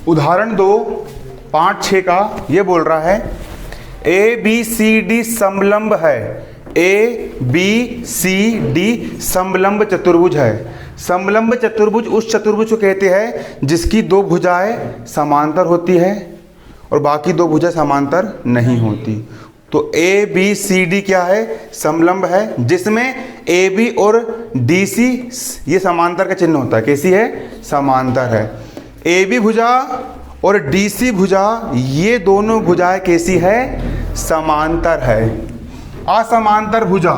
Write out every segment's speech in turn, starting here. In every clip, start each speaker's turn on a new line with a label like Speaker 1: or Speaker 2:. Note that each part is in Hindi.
Speaker 1: उदाहरण 2 5-6 का ये बोल रहा है ABCD समलंब है। ABCD समलंब चतुर्भुज है। समलंब चतुर्भुज उस चतुर्भुज को कहते हैं जिसकी दो भुजाएं समांतर होती है और बाकी दो भुजाएं समांतर नहीं होती। तो ABCD क्या है? समलंब है, जिसमें AB और DC ये समांतर का चिन्ह होता है। कैसी है? समांतर है। AB भुजा और DC भुजा ये दोनों भुजाएं कैसी है? समांतर है। असमांतर भुजा,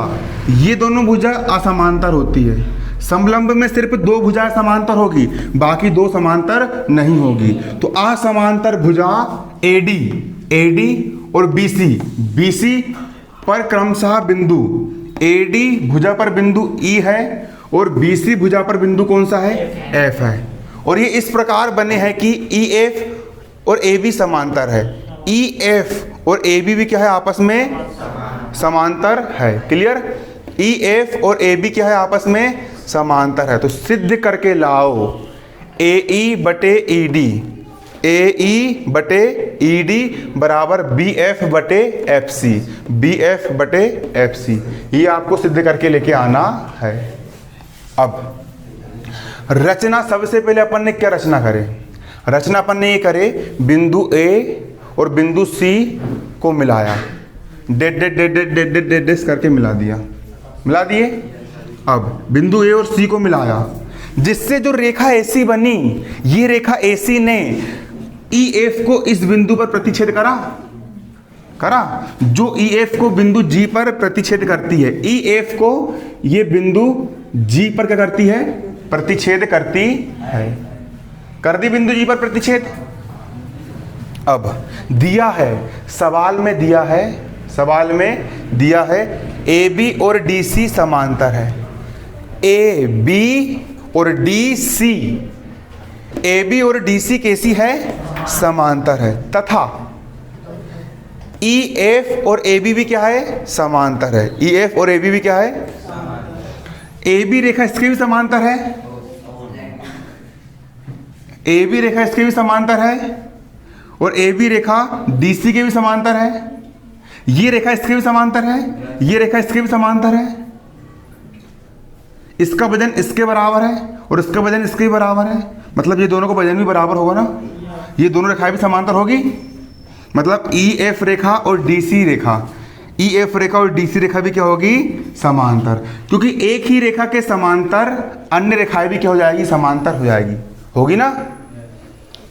Speaker 1: ये दोनों भुजा असमांतर होती है। समलंब में सिर्फ दो भुजाएं समांतर होगी, बाकी दो समांतर नहीं होगी। तो असमांतर भुजा AD और BC पर क्रमशः बिंदु AD भुजा पर बिंदु E है और BC भुजा पर बिंदु कौन सा है? F है। और ये इस प्रकार बने हैं कि EF और AB समांतर है। EF और AB भी क्या है? आपस में समांतर है। क्लियर? EF और AB क्या है? आपस में समांतर है। तो सिद्ध करके लाओ AE बटे ED बराबर BF बटे FC। ये आपको सिद्ध करके लेके आना है। अब रचना, सबसे पहले अपन ने क्या रचना करे? रचना अपन ने ये करे, बिंदु A और बिंदु C को मिलाया, डेड करके मिला दिए। अब बिंदु A और C को मिलाया, जिससे जो रेखा AC बनी, ये रेखा AC ने EF को इस बिंदु पर प्रतिच्छेद करा। जो EF को बिंदु G पर प्रतिच्छेद करती है, EF को ये बिंदु G पर क्या करती है? प्रतिच्छेद करती है। कर दी बिंदु G पर प्रतिच्छेद। अब दिया है, सवाल में दिया है AB और DC समांतर है। AB और DC कैसी है? समांतर है। तथा EF और AB भी क्या है? समांतर है। EF और AB भी क्या है? AB रेखा इसके भी समांतर है। AB रेखा इसके भी समांतर है और AB रेखा DC के भी समांतर है। ये रेखा इसके भी समांतर है, ये रेखा इसके भी समांतर है। इसका वजन इसके बराबर है और इसका वजन इसके भी बराबर है। मतलब ये दोनों का वजन भी बराबर होगा ना। ये दोनों रेखाएं भी समांतर होगी। मतलब EF रेखा और DC रेखा भी क्या होगी? समांतर। क्योंकि एक ही रेखा के समांतर अन्य रेखाएं भी क्या हो जाएगी? समांतर हो जाएगी। होगी ना।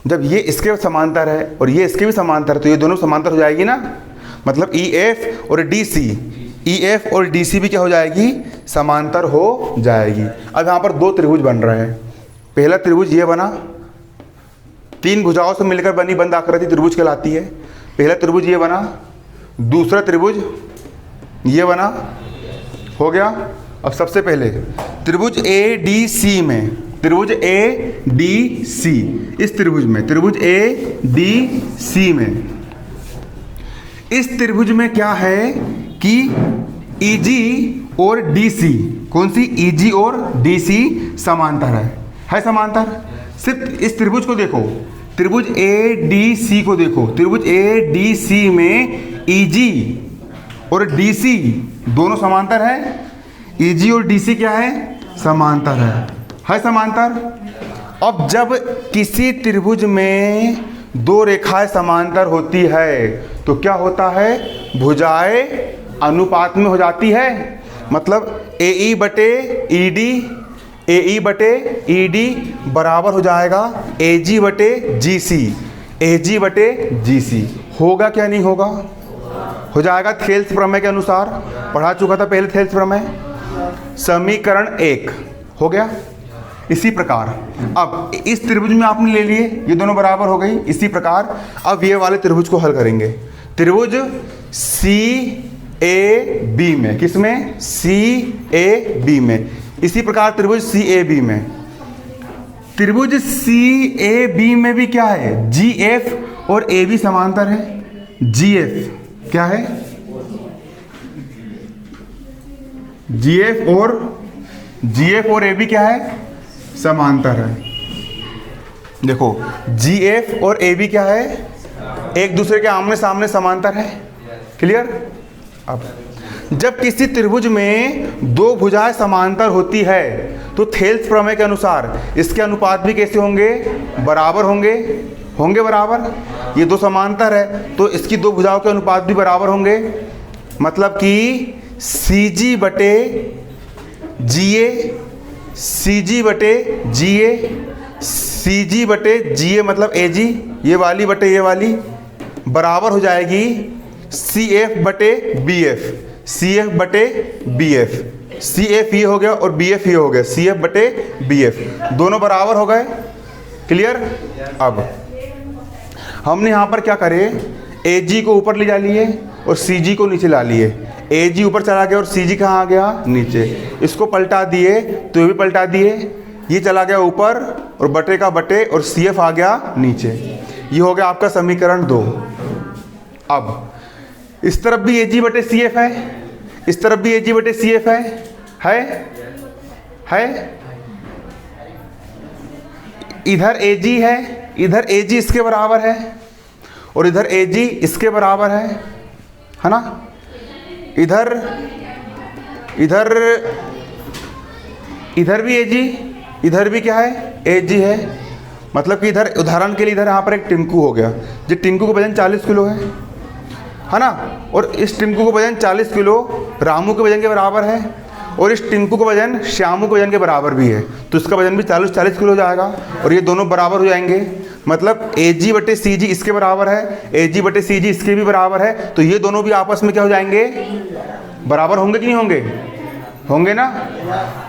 Speaker 1: जब ये इसके समांतर है और ये इसके भी समांतर, तो ये दोनों समांतर हो जाएगी ना। मतलब EF और DC भी क्या हो जाएगी? समांतर हो जाएगी। अब यहाँ पर दो त्रिभुज बन रहे हैं। पहला त्रिभुज ये बना, तीन भुजाओं से मिलकर बनी बंद आकृति त्रिभुज कहलाती है। पहला त्रिभुज ये बना, दूसरा त्रिभुज ये बना। हो गया। अब सबसे पहले त्रिभुज ADC में, इस त्रिभुज में क्या है कि EG और DC, कौन सी? EG और DC समांतर है समांतर। सिर्फ इस त्रिभुज को देखो, त्रिभुज ADC को देखो। त्रिभुज ADC में EG और DC दोनों समांतर है। EG और DC क्या है? समांतर है समांतर। अब जब किसी त्रिभुज में दो रेखाएं समांतर होती है तो क्या होता है? भुजाएं अनुपात में हो जाती है। मतलब AE बटे ED बराबर हो जाएगा AG बटे GC। होगा क्या? नहीं होगा? हो जाएगा। थेल्स प्रमेय के अनुसार पढ़ा चुका था पहले थेल्स प्रमेय। समीकरण 1 हो गया। इसी प्रकार अब इस त्रिभुज में आपने ले लिए, ये दोनों बराबर हो गई। इसी प्रकार अब ये वाले त्रिभुज को हल करेंगे। त्रिभुज CAB में, किसमें? CAB में। इसी प्रकार त्रिभुज CAB में भी क्या है? GF और AB समांतर है। GF क्या है? GF और AB क्या है? समांतर है। देखो जी एफ और ए बी क्या है, एक दूसरे के आमने सामने समांतर है। क्लियर। अब जब किसी त्रिभुज में दो भुजाएं समांतर होती है तो थेल्स प्रमेय के अनुसार इसके अनुपात भी कैसे होंगे, बराबर होंगे। होंगे बराबर, ये दो समांतर है तो इसकी दो भुजाओं के अनुपात भी बराबर होंगे। मतलब कि सी जी बटे जी ए, सी जी बटे जी ए, सी जी बटे जी ए मतलब ए जी, ये वाली बटे ये वाली बराबर हो जाएगी सी एफ बटे बी एफ, सी एफ बटे बी एफ। सी एफ ये हो गया और बी एफ ये हो गया, सी एफ बटे बी एफ, दोनों बराबर हो गए। क्लियर। अब हमने यहाँ पर क्या करे, ए जी को ऊपर ले जा लिए और सी जी को नीचे ला लिए। ए जी ऊपर चला गया और सी जी कहाँ आ गया, नीचे। इसको पलटा दिए तो ये भी पलटा दिए, ये चला गया ऊपर और बटे का बटे और सी एफ आ गया नीचे। ये हो गया आपका समीकरण 2। अब इस तरफ भी ए जी बटे सी एफ है, इस तरफ भी ए जी बटे सी एफ है। इधर ए जी है, इधर ए जी इसके बराबर है और इधर ए जी इसके बराबर है ना। इधर इधर इधर भी ए जी, इधर भी क्या है, ए जी है। मतलब कि इधर उदाहरण के लिए इधर यहाँ पर एक टिंकू हो गया, जो टिंकू का वजन 40 किलो है ना, और इस टिंकू का वजन 40 किलो रामू के वजन के बराबर है और इस टिंकू का वजन श्यामू के वजन के बराबर भी है, तो इसका वजन भी 40 किलो हो जाएगा और ये दोनों बराबर हो जाएंगे। मतलब ए जी बटे सी जी इसके बराबर है, ए जी बटे सी जी इसके भी बराबर है, तो ये दोनों भी आपस में क्या हो जाएंगे, बराबर होंगे कि नहीं होंगे, होंगे ना।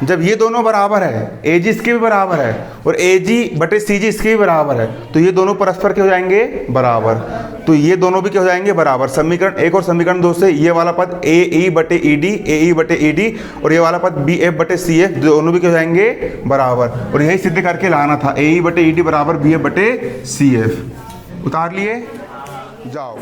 Speaker 1: जब ये दोनों बराबर है, ए जी इसके भी बराबर है और ए जी बटे सी जी इसके भी बराबर है, तो ये दोनों परस्पर क्या हो जाएंगे, बराबर। तो ये दोनों भी क्या हो जाएंगे, बराबर। समीकरण 1 और समीकरण 2 से ये वाला पद ए ई बटे ई डी, ए ई बटे ई डी और ये वाला पद बी एफ बटे सी एफ, दोनों भी क्या हो जाएंगे, बराबर। और यही सिद्ध करके लाना था, ए ई बटे ई डी बराबर बी एफ बटे सी एफ। उतार लिए, जाओ।